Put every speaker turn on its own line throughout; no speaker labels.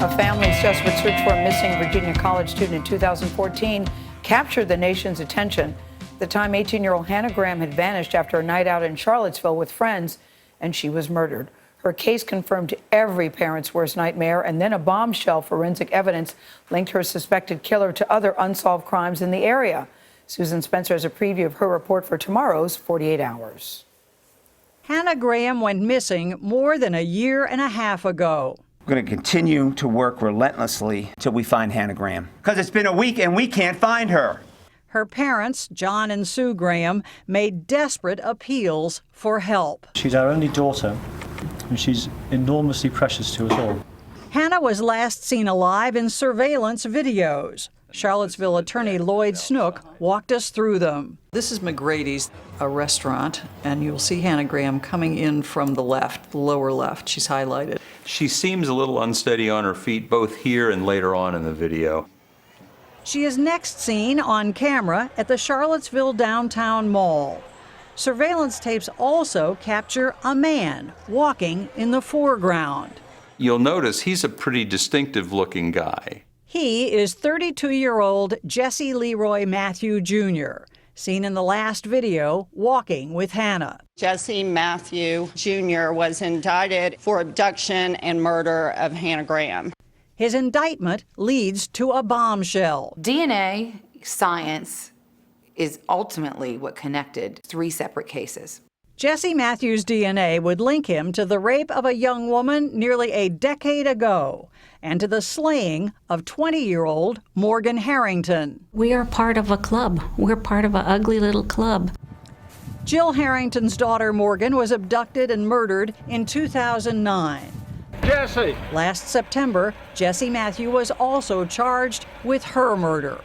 A family's desperate search for a missing Virginia college student in 2014 captured the nation's attention. At the time, 18-year-old Hannah Graham had vanished after a night out in Charlottesville with friends, and she was murdered. Her case confirmed every parent's worst nightmare, and then a bombshell forensic evidence linked her suspected killer to other unsolved crimes in the area. Susan Spencer has a preview of her report for tomorrow's 48 Hours.
Hannah Graham went missing more than a year and a half ago.
We're going to continue to work relentlessly till we find Hannah Graham, because it's been a week and we can't find her.
Her parents, John and Sue Graham, made desperate appeals for help.
She's our only daughter, and she's enormously precious to us all.
Hannah was last seen alive in surveillance videos. Charlottesville attorney Lloyd Snook walked us through them.
This is McGrady's, a restaurant, and you'll see Hannah Graham coming in from the left, the lower left. She's highlighted.
She seems a little unsteady on her feet, both here and later on in the video.
She is next seen on camera at the Charlottesville downtown mall. Surveillance tapes also capture a man walking in the foreground.
You'll notice he's a pretty distinctive looking guy.
He is 32-year-old Jesse Leroy Matthew Jr., seen in the last video walking with Hannah.
Jesse Matthew Jr. was indicted for abduction and murder of Hannah Graham.
His indictment leads to a bombshell.
DNA science is ultimately what connected three separate cases.
Jesse Matthews' DNA would link him to the rape of a young woman nearly a decade ago and to the slaying of 20-year-old Morgan Harrington.
We are part of a club. We're part of an ugly little club.
Jill Harrington's daughter Morgan was abducted and murdered in 2009.
Jesse!
Last September, Jesse Matthew was also charged with her murder.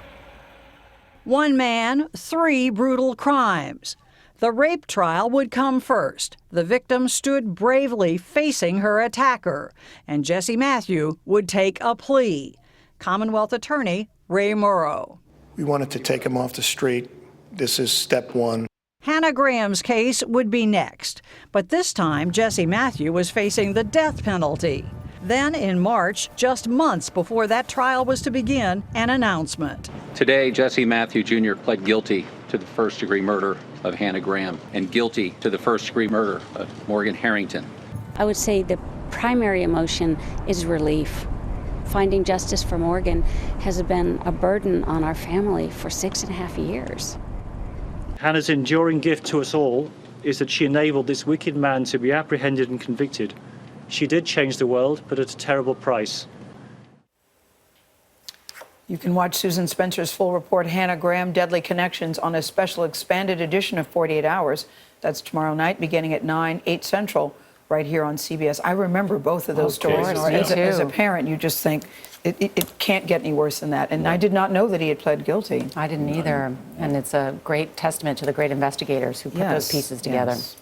One man, three brutal crimes. The rape trial would come first. The victim stood bravely facing her attacker, and Jesse Matthew would take a plea. Commonwealth attorney Ray Morrow.
We wanted to take him off the street. This is step one.
Hannah Graham's case would be next, but this time Jesse Matthew was facing the death penalty. Then in March, just months before that trial was to begin, an announcement.
Today, Jesse Matthew Jr. pled guilty to the first-degree murder of Hannah Graham and guilty to the first-degree murder of Morgan Harrington.
I would say the primary emotion is relief. Finding justice for Morgan has been a burden on our family for 6.5 years.
Hannah's enduring gift to us all is that she enabled this wicked man to be apprehended and convicted. She did change the world, but at a terrible price.
You can watch Susan Spencer's full report, Hannah Graham, Deadly Connections, on a special expanded edition of 48 Hours. That's tomorrow night, beginning at 9, 8 Central, right here on CBS. I remember both of those stories. As a parent, you just think, it can't get any worse than that. And I did not know that he had pled guilty.
I didn't either. And it's a great testament to the great investigators who put those pieces together.
Yes.